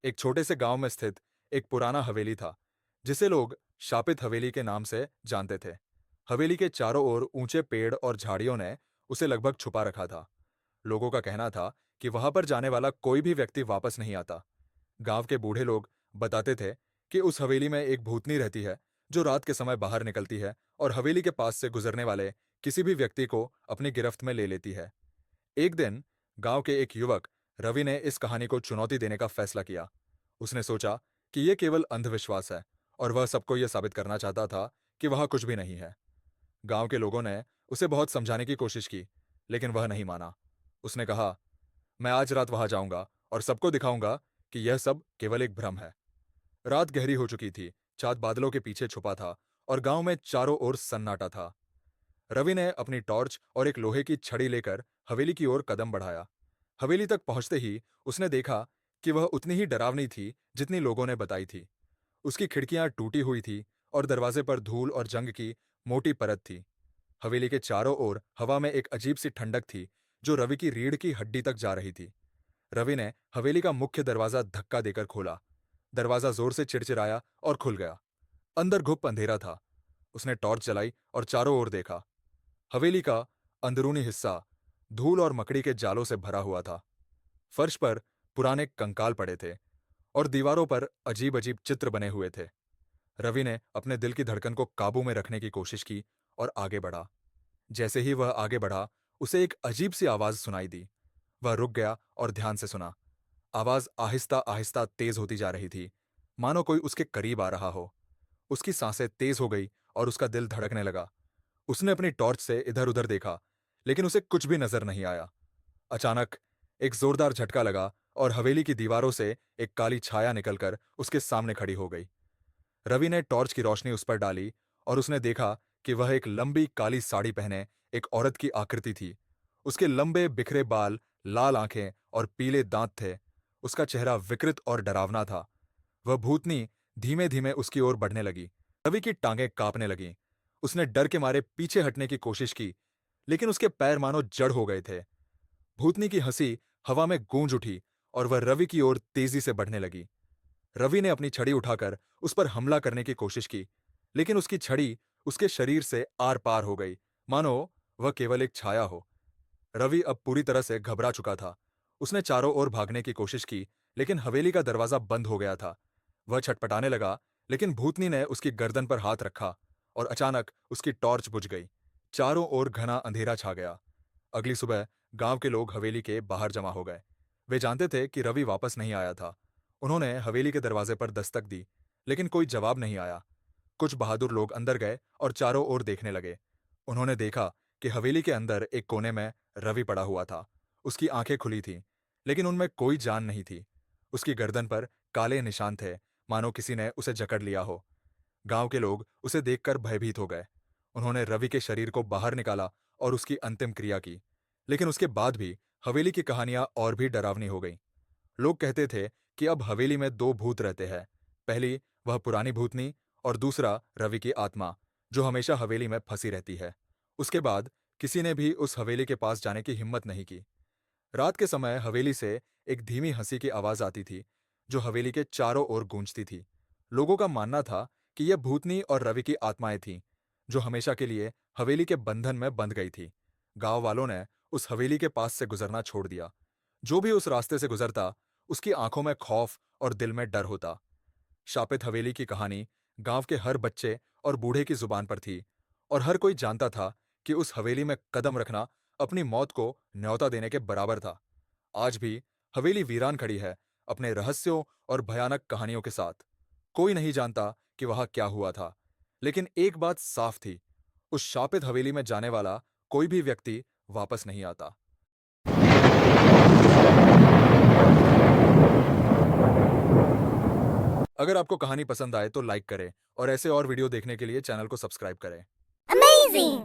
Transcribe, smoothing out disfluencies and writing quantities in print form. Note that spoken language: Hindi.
एक छोटे से गांव में स्थित एक पुराना हवेली था, जिसे लोग शापित हवेली के नाम से जानते थे। हवेली के चारों ओर ऊंचे पेड़ और झाड़ियों ने उसे लगभग छुपा रखा था। लोगों का कहना था कि वहां पर जाने वाला कोई भी व्यक्ति वापस नहीं आता। गांव के बूढ़े लोग बताते थे कि उस हवेली में एक भूतनी रहती है, जो रात के समय बाहर निकलती है और हवेली के पास से गुजरने वाले किसी भी व्यक्ति को अपनी गिरफ्त में ले लेती है। एक दिन गांव के एक युवक रवि ने इस कहानी को चुनौती देने का फैसला किया। उसने सोचा कि यह केवल अंधविश्वास है और वह सबको यह साबित करना चाहता था कि वहां कुछ भी नहीं है। गांव के लोगों ने उसे बहुत समझाने की कोशिश की, लेकिन वह नहीं माना। उसने कहा, मैं आज रात वहां जाऊंगा और सबको दिखाऊंगा कि यह सब केवल एक भ्रम है। रात गहरी हो चुकी थी, चाँद बादलों के पीछे छुपा था और गांव में चारों ओर सन्नाटा था। रवि ने अपनी टॉर्च और एक लोहे की छड़ी लेकर हवेली की ओर कदम बढ़ाया। हवेली तक पहुंचते ही उसने देखा कि वह उतनी ही डरावनी थी जितनी लोगों ने बताई थी। उसकी खिड़कियां टूटी हुई थी और दरवाजे पर धूल और जंग की मोटी परत थी। हवेली के चारों ओर हवा में एक अजीब सी ठंडक थी, जो रवि की रीढ़ की हड्डी तक जा रही थी। रवि ने हवेली का मुख्य दरवाजा धक्का देकर खोला। दरवाजा जोर से चिड़चिड़ाया और खुल गया। अंदर घुप अंधेरा था। उसने टॉर्च जलाई और चारों ओर देखा। हवेली का अंदरूनी हिस्सा धूल और मकड़ी के जालों से भरा हुआ था। फर्श पर पुराने कंकाल पड़े थे और दीवारों पर अजीब अजीब चित्र बने हुए थे। रवि ने अपने दिल की धड़कन को काबू में रखने की कोशिश की और आगे बढ़ा। जैसे ही वह आगे बढ़ा, उसे एक अजीब सी आवाज सुनाई दी। वह रुक गया और ध्यान से सुना। आवाज आहिस्ता आहिस्ता तेज होती जा रही थी, मानो कोई उसके करीब आ रहा हो। उसकी सांसें तेज हो गई और उसका दिल धड़कने लगा। उसने अपनी टॉर्च से इधर उधर देखा, लेकिन उसे कुछ भी नजर नहीं आया। अचानक एक जोरदार झटका लगा और हवेली की दीवारों से एक काली छाया निकलकर उसके सामने खड़ी हो गई। रवि ने टॉर्च की रोशनी उस पर डाली और उसने देखा कि वह एक लंबी काली साड़ी पहने एक औरत की आकृति थी। उसके लंबे बिखरे बाल, लाल आंखें और पीले दांत थे। उसका चेहरा विकृत और डरावना था। वह भूतनी धीमे धीमे उसकी ओर बढ़ने लगी। रवि की टांगें कांपने लगीं। उसने डर के मारे पीछे हटने की कोशिश की, लेकिन उसके पैर मानो जड़ हो गए थे। भूतनी की हंसी हवा में गूंज उठी और वह रवि की ओर तेजी से बढ़ने लगी। रवि ने अपनी छड़ी उठाकर उस पर हमला करने की कोशिश की, लेकिन उसकी छड़ी उसके शरीर से आर पार हो गई, मानो वह केवल एक छाया हो। रवि अब पूरी तरह से घबरा चुका था। उसने चारों ओर भागने की कोशिश की, लेकिन हवेली का दरवाजा बंद हो गया था। वह छटपटाने लगा, लेकिन भूतनी ने उसकी गर्दन पर हाथ रखा और अचानक उसकी टॉर्च बुझ गई। चारों ओर घना अंधेरा छा गया। अगली सुबह गांव के लोग हवेली के बाहर जमा हो गए। वे जानते थे कि रवि वापस नहीं आया था। उन्होंने हवेली के दरवाजे पर दस्तक दी, लेकिन कोई जवाब नहीं आया। कुछ बहादुर लोग अंदर गए और चारों ओर देखने लगे। उन्होंने देखा कि हवेली के अंदर एक कोने में रवि पड़ा हुआ था। उसकी आंखें खुली थीं, लेकिन उनमें कोई जान नहीं थी। उसकी गर्दन पर काले निशान थे, मानो किसी ने उसे जकड़ लिया हो। गांव के लोग उसे देखकर भयभीत हो गए। उन्होंने रवि के शरीर को बाहर निकाला और उसकी अंतिम क्रिया की, लेकिन उसके बाद भी हवेली की कहानियां और भी डरावनी हो गईं। लोग कहते थे कि अब हवेली में दो भूत रहते हैं। पहली वह पुरानी भूतनी और दूसरा रवि की आत्मा, जो हमेशा हवेली में फंसी रहती है। उसके बाद किसी ने भी उस हवेली के पास जाने की हिम्मत नहीं की। रात के समय हवेली से एक धीमी हंसी की आवाज आती थी, जो हवेली के चारों ओर गूंजती थी। लोगों का मानना था कि यह भूतनी और रवि की आत्माएं थीं, जो हमेशा के लिए हवेली के बंधन में बंध गई थी। गांव वालों ने उस हवेली के पास से गुजरना छोड़ दिया। जो भी उस रास्ते से गुजरता, उसकी आंखों में खौफ और दिल में डर होता। शापित हवेली की कहानी गांव के हर बच्चे और बूढ़े की जुबान पर थी, और हर कोई जानता था कि उस हवेली में कदम रखना अपनी मौत को न्योता देने के बराबर था। आज भी हवेली वीरान खड़ी है, अपने रहस्यों और भयानक कहानियों के साथ। कोई नहीं जानता कि वहां क्या हुआ था, लेकिन एक बात साफ थी, उस शापित हवेली में जाने वाला कोई भी व्यक्ति वापस नहीं आता। अगर आपको कहानी पसंद आए तो लाइक करें और ऐसे और वीडियो देखने के लिए चैनल को सब्सक्राइब करें। Amazing!